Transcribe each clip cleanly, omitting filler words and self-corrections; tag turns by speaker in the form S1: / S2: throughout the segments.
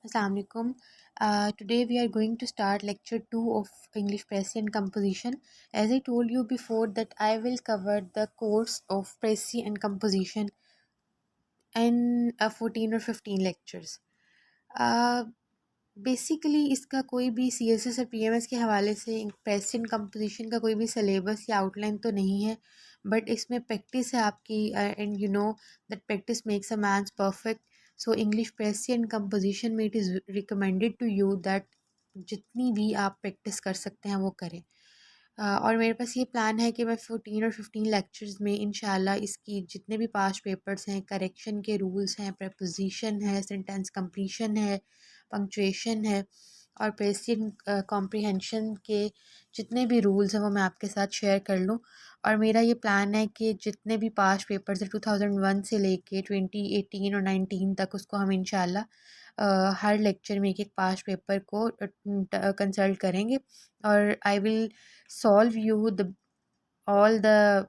S1: Assalamualaikum. Today we are going to start lecture 2 of English Precis and Composition. As I told you before that I will cover the course of Precis and Composition in 14 or 15 lectures. Uh, basically इसका कोई भी CSS और PMS के हवाले से present and composition का कोई भी सिलेबस या आउटलाइन तो नहीं है, बट इसमें प्रैक्टिस है आपकी and you know that practice makes a man perfect. So English present and composition में it is recommended to you that जितनी भी आप प्रैक्टिस कर सकते हैं वो करें. और मेरे पास ये प्लान है कि मैं 14 और 15 लेक्चर्स में इंशाल्लाह इसकी जितने भी पास्ट पेपर्स हैं, करेक्शन के रूल्स हैं, प्रपोजिशन है, सेंटेंस कंप्लीशन है, पंक्चुएशन है और प्रेसिडेंट कॉम्प्रिहेंशन के जितने भी रूल्स हैं वो मैं आपके साथ शेयर कर लूँ. और मेरा ये प्लान है कि जितने भी पास्ट पेपर्स हैं 2001 से लेके 2018 और 19 तक उसको हम इंशाल्लाह हर लेक्चर में एक एक पास्ट पेपर को कंसल्ट करेंगे और I will solve you the all the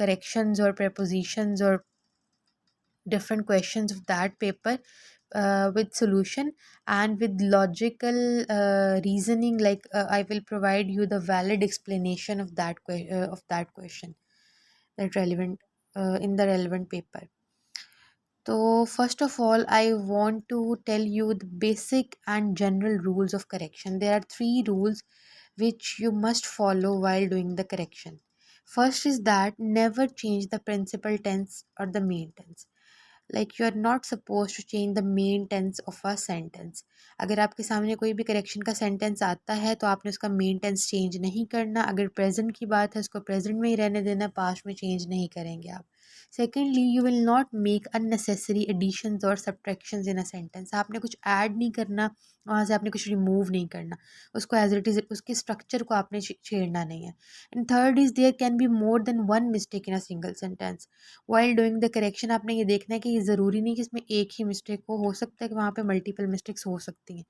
S1: corrections or prepositions or different questions of that paper with solution and with logical reasoning, like I will provide you the valid explanation of that question that relevant in the relevant paper. So first of all, I want to tell you the basic and general rules of correction. There are three rules which you must follow while doing the correction. First is that never change the principal tense or the main tense. Like you are not supposed to change the main tense of a sentence. अगर आपके सामने कोई भी correction का sentence आता है तो आपने उसका मेन टेंस चेंज नहीं करना. अगर प्रेजेंट की बात है उसको प्रेजेंट में ही रहने देना, पास्ट में चेंज नहीं करेंगे आप. Secondly, you will not make unnecessary additions और सब्ट्रैक्शंस इन अ सेंटेंस. आपने कुछ ऐड नहीं करना, वहाँ से आपने कुछ रिमूव नहीं करना, उसको एज इट इज़ उसके स्ट्रक्चर को आपने छेड़ना नहीं है. And third is there can be more than one mistake in a single sentence. While doing the correction आपने ये देखना है कि ये ज़रूरी नहीं कि इसमें एक ही मिस्टेक हो सकता है कि वहाँ पे मल्टीपल मिस्टेक्स हो सकती हैं.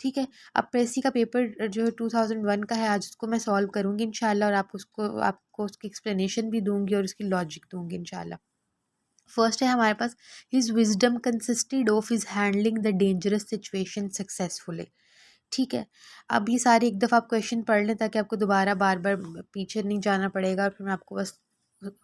S1: ठीक है. अब प्रेसी का पेपर जो 2001 का है आज उसको मैं सॉल्व करूँगी इंशाल्लाह और आपको उसकी एक्सप्लेनेशन भी दूंगी और उसकी लॉजिक दूंगी इंशाल्लाह. फर्स्ट है हमारे पास, his wisdom consisted of his handling the dangerous situation successfully. ठीक है. अब ये सारे एक दफ़ा आप क्वेश्चन पढ़ लें ताकि आपको दोबारा बार बार पीछे नहीं जाना पड़ेगा. और फिर मैं आपको बस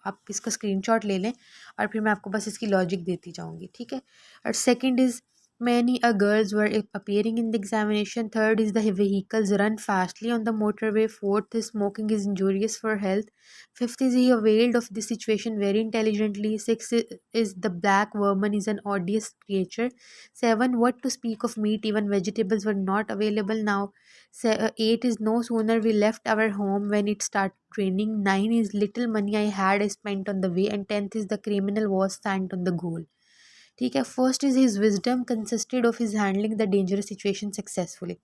S1: आप इसका स्क्रीनशॉट ले लें और फिर मैं आपको बस इसकी लॉजिक देती जाऊंगी. ठीक है. और second is many a girls were appearing in the examination. Third is the vehicles run fastly on the motorway. Fourth is smoking is injurious for health. Fifth is he availed of this situation very intelligently. Sixth is the black woman is an odious creature. Seven, what to speak of meat, even vegetables were not available now. Eight is no sooner we left our home when it started raining. Nine is little money I had I spent on the way. And tenth is the criminal was sent on the goal. ठीक है. First is his wisdom consisted of his handling the dangerous situation successfully.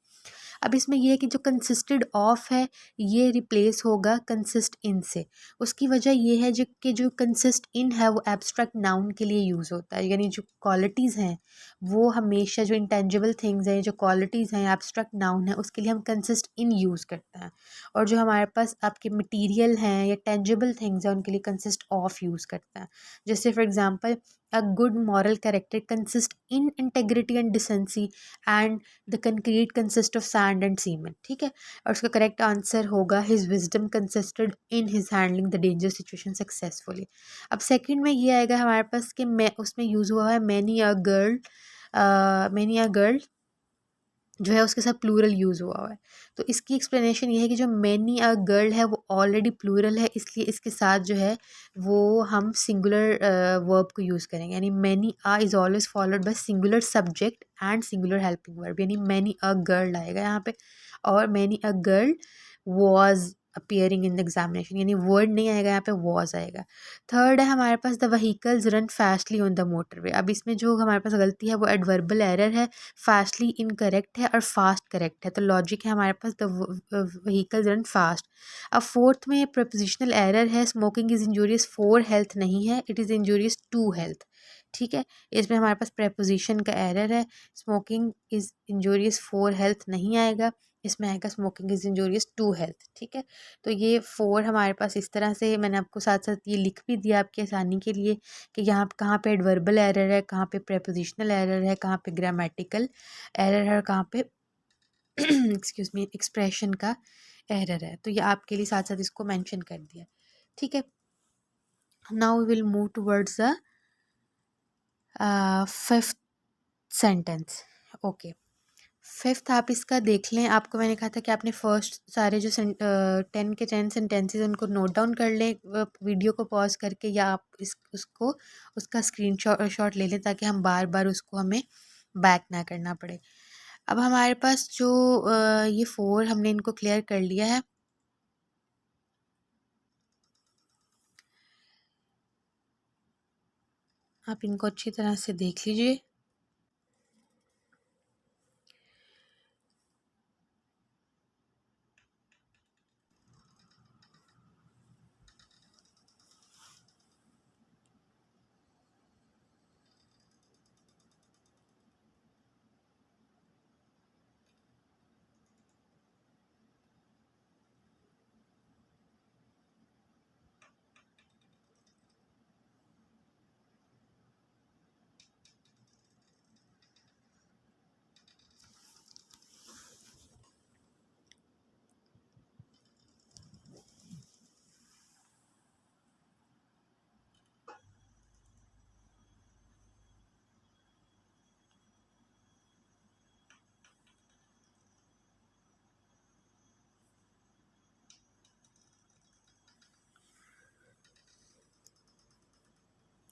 S1: अब इसमें यह है कि जो consisted of है ये रिप्लेस होगा कंसिस्ट इन से. उसकी वजह यह है कि जो कंसिस्ट इन है वो एब्स्ट्रैक्ट नाउन के लिए यूज़ होता है. यानी जो क्वालिटीज़ हैं वो हमेशा जो इंटेंजिबल थिंग्स हैं, जो क्वालिटीज़ हैं, एब्स्ट्रैक्ट नाउन है, उसके लिए हम कंसिस्ट इन यूज़ करते हैं. और जो हमारे पास आपके मटीरियल हैं या टेंजिबल थिंग्स हैं उनके लिए कंसिस्ट ऑफ यूज़ करते हैं. जैसे for example, a good moral character consists in integrity and decency and the concrete consists of sand and cement. ठीक है. और उसका करेक्ट आंसर होगा his wisdom consisted in his handling the dangerous situation successfully. अब second में ये आएगा हमारे पास कि मैं उसमें यूज़ हुआ है many a girl जो है उसके साथ प्लूरल यूज़ हुआ है. तो इसकी एक्सप्लेनेशन ये है कि जो मैनी अ गर्ल है वो ऑलरेडी प्लूरल है, इसलिए इसके साथ जो है वो हम सिंगुलर वर्ब को यूज़ करेंगे. यानी many a is always followed by singular subject and singular helping verb. यानी मैनी अ गर्ल आएगा यहाँ पे और many a girl was appearing in the examination. यानी वर्ड नहीं आएगा यहाँ पे, वॉज आएगा. थर्ड है हमारे पास the vehicles run fastly on the motorway. अब इसमें जो हमारे पास गलती है वो एडवर्बल एरर है, फास्टली इनकरेक्ट है और फास्ट करेक्ट है. तो लॉजिक है हमारे पास द व्हीकल्स रन फास्ट. अब फोर्थ में प्रपोजिशनल एरर है, smoking is injurious for health नहीं है, it is injurious to health. ठीक है. इसमें हमारे पास प्रपोजिशन का एरर है, smoking is injurious for health नहीं आएगा. इसमें आएगा smoking is injurious to health. ठीक है, तो ये 4 हमारे पास इस तरह से मैंने आपको साथ साथ ये लिख भी दिया आपकी आसानी के लिए कि यहाँ कहाँ पे एडवर्बल एरर है, कहाँ पे प्रेपोजिशनल एरर है, कहाँ पे ग्रामेटिकल एरर है और कहाँ पे एक्सक्यूज़ मी एक्सप्रेशन का एरर है। तो ये आपके लिए साथ साथ इसको मेंशन कर दिया। ठीक है, now we will move towards the fifth sentence. Okay, fifth आप इसका देख लें। आपको मैंने कहा था कि आपने फर्स्ट सारे जो 10 के 10 सेंटेंसेस उनको नोट डाउन कर लें वीडियो को पॉज करके, या आप इस उसको उसका स्क्रीन शॉट ले लें ताकि हम बार बार उसको हमें बैक ना करना पड़े। अब हमारे पास जो ये 4 हमने इनको क्लियर कर लिया है। आप इनको अच्छी तरह से देख लीजिए।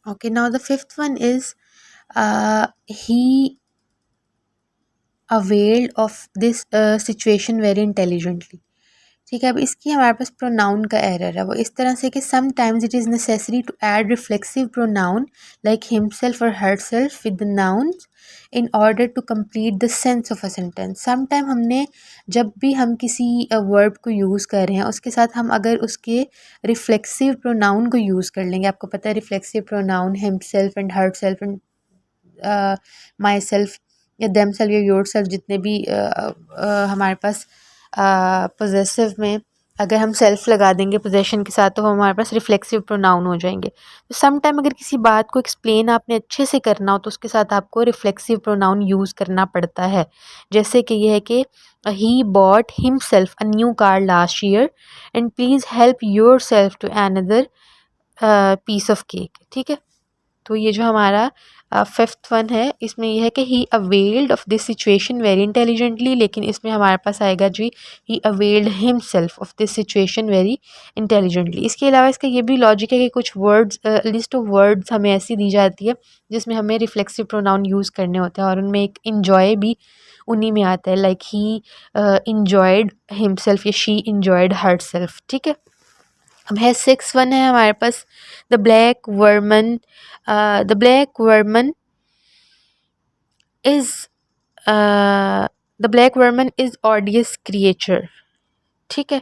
S1: Okay, now the fifth one is he availed of this situation very intelligently. ठीक है, अब इसकी हमारे पास प्रोनाउन का एरर है। वो इस तरह से कि some times it is necessary to add reflexive pronoun like himself और herself with the nouns in order to complete the sense of a sentence. Some time हमने जब भी हम किसी वर्ब को यूज़ कर रहे हैं उसके साथ हम अगर उसके रिफ्लेक्सिव प्रोनाउन को यूज़ कर लेंगे। आपको पता है reflexive pronoun himself and herself and my self या देम सेल्फ या योर सेल्फ, जितने भी हमारे पास पोजेसिव में अगर हम सेल्फ लगा देंगे पोजेशन के साथ तो वो हमारे पास रिफ्लेक्सिव प्रोनाउन हो जाएंगे। तो सम टाइम अगर किसी बात को एक्सप्लेन आपने अच्छे से करना हो तो उसके साथ आपको रिफ्लेक्सिव प्रोनाउन यूज़ करना पड़ता है। जैसे कि ये है कि he bought himself a new car last year and please help yourself to another piece of cake. ठीक है, तो ये जो हमारा फिफ्थ वन है इसमें यह है कि he availed of this situation very intelligently, लेकिन इसमें हमारे पास आएगा जी he availed himself of this situation very intelligently. इसके अलावा इसका ये भी लॉजिक है कि कुछ वर्ड्स लिस्ट ऑफ वर्ड्स हमें ऐसी दी जाती है जिसमें हमें रिफ्लेक्सिव प्रोनाउन यूज़ करने होते हैं और उनमें एक इन्जॉय भी उन्हीं में आता है, लाइक ही इंजॉयड हिमसेल्फ या शी इंजॉयड हर सेल्फ। ठीक है, अब है सिक्स वन है हमारे पास the black vermin. The black vermin is the black vermin is odious creature. ठीक है,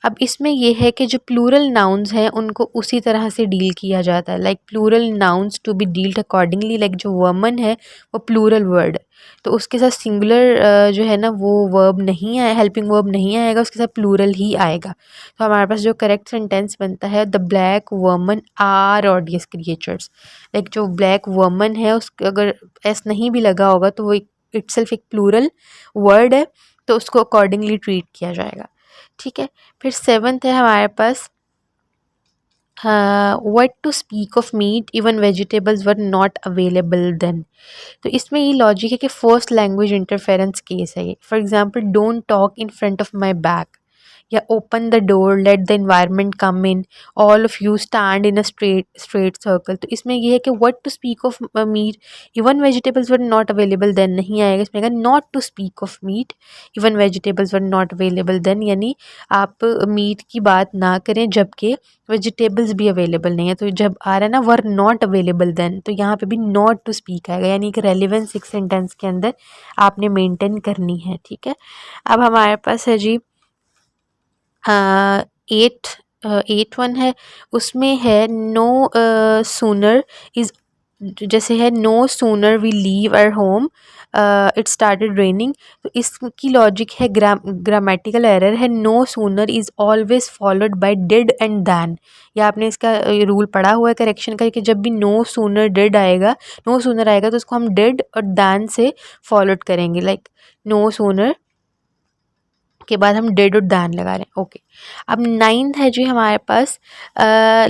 S1: अब इसमें यह है कि जो प्लूरल नाउन्स हैं उनको उसी तरह से डील किया जाता है, like plural nouns to be dealt accordingly. Like जो वर्मन है वो प्लूरल वर्ड, तो उसके साथ सिंगुलर जो है ना वो वर्ब नहीं आए, हेल्पिंग वर्ब नहीं आएगा, उसके साथ प्लूरल ही आएगा। तो हमारे पास जो करेक्ट सेंटेंस बनता है the black vermin are odious creatures. Like जो ब्लैक वर्मन है उसके अगर एस नहीं भी लगा होगा तो वो इटसेल्फ एक प्लूरल वर्ड है, तो उसको अकॉर्डिंगली ट्रीट किया जाएगा। ठीक है, फिर सेवन्थ है हमारे पास what to speak of meat even vegetables were not available then. तो इसमें ये लॉजिक है कि फर्स्ट लैंग्वेज इंटरफेरेंस केस है ये। For example don't talk in front of my back, या open the door let the environment come in, all of you stand in a straight circle. तो इसमें यह है कि what to speak of meat even vegetables were not available then नहीं आएगा, इसमें आएगा not to speak of meat even vegetables were not available then, यानी आप मीट की बात ना करें जबकि वेजिटेबल्स भी अवेलेबल नहीं है। तो जब आ रहा है ना वर नॉट अवेलेबल देन, तो यहाँ पे भी नॉट टू स्पीक आएगा, यानी कि रेलिवेंस एक सेंटेंस के अंदर आपने मेंटेन करनी है। ठीक है, अब हमारे पास है जी एट एट वन है, उसमें है नो सूनर इज़ जैसे है no sooner we leave our home it started raining, तो इसकी लॉजिक है ग्रामेटिकल एरर है। No sooner is always followed by did and than. या आपने इसका रूल पढ़ा हुआ है करेक्शन का कि जब भी नो सूनर डिड आएगा, नो सूनर आएगा तो उसको हम डिड और दैन से फॉलोड करेंगे। लाइक नो सूनर के बाद हम डिड और दैन लगा रहे हैं। ओके, अब नाइन्थ है जी हमारे पास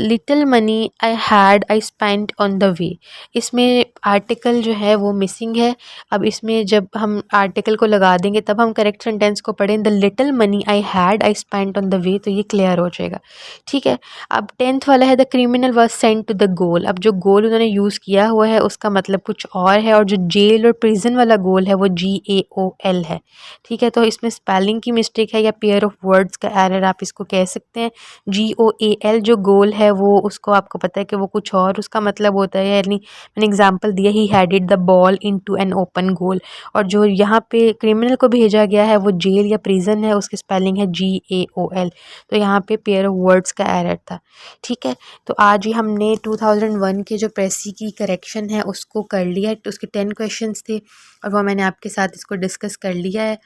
S1: little money I had I spent on the way. इसमें आर्टिकल जो है वो मिसिंग है। अब इसमें जब हम आर्टिकल को लगा देंगे तब हम करेक्ट सेंटेंस को पढ़ें, the little money I had I spent on the वे, तो ये क्लियर हो जाएगा। ठीक है, अब टेंथ वाला है the criminal was sent to the gaol. अब जो गोल उन्होंने यूज़ किया हुआ है उसका मतलब कुछ और है, और जो जेल और प्रिजन वाला गोल है वो GAOL है। ठीक है, तो इसमें स्पेलिंग की मिस्टेक है या पेयर ऑफ वर्ड्स का एरर आप इसको कह सकते हैं। GOAL जो गोल है वो उसको आपको पता है कि वो कुछ और उसका मतलब होता है, यानी मैंने एग्जांपल दिया he headed the ball into an open goal. और जो यहाँ पे क्रिमिनल को भेजा गया है वो जेल या प्रिजन है, उसकी स्पेलिंग है GAOL। तो यहाँ पे पेयर ऑफ वर्ड्स का एरर था। ठीक है, तो आज ही हमने 2001 के जो प्रेसी की करेक्शन है उसको कर लिया है। तो उसके 10 क्वेश्चंस थे और वो मैंने आपके साथ इसको डिस्कस कर लिया है।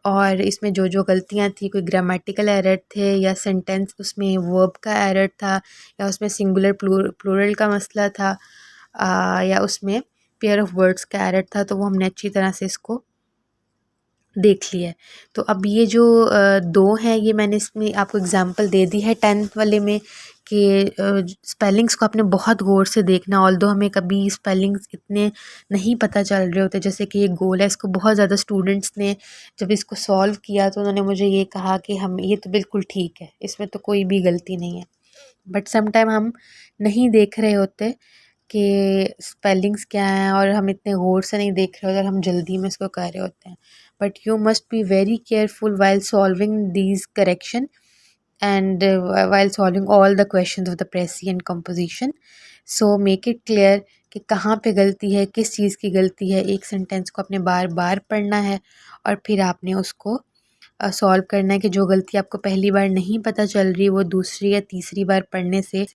S1: और इसमें जो जो गलतियाँ थी, कोई ग्रामेटिकल एरर थे या सेंटेंस उसमें वर्ब का एरर था या उसमें सिंगुलर प्लूरल का मसला था, या उसमें पेयर ऑफ वर्ड्स का एरर था, तो वो हमने अच्छी तरह से इसको देख लिया है। तो अब ये जो दो हैं ये मैंने इसमें आपको एग्जांपल दे दी है 10th वाले में कि स्पेलिंग्स को आपने बहुत गौर से देखना। ऑल्दो हमें कभी स्पेलिंग्स इतने नहीं पता चल रहे होते, जैसे कि ये गोल है, इसको बहुत ज़्यादा स्टूडेंट्स ने जब इसको सॉल्व किया तो उन्होंने मुझे ये कहा कि हम ये तो बिल्कुल ठीक है, इसमें तो कोई भी गलती नहीं है। बट समटाइम हम नहीं देख रहे होते कि स्पेलिंग्स क्या हैं और हम इतने गौर से नहीं देख रहे होते और हम जल्दी में इसको कर रहे होते हैं। But you must be very careful while solving these correction and while solving all the questions of the Précis and composition. So make it clear कि कहाँ पे गलती है, किस चीज़ की गलती है। एक सेंटेंस को आपने बार बार पढ़ना है और फिर आपने उसको सॉल्व करना है कि जो गलती आपको पहली बार नहीं पता चल रही वो दूसरी या तीसरी बार पढ़ने से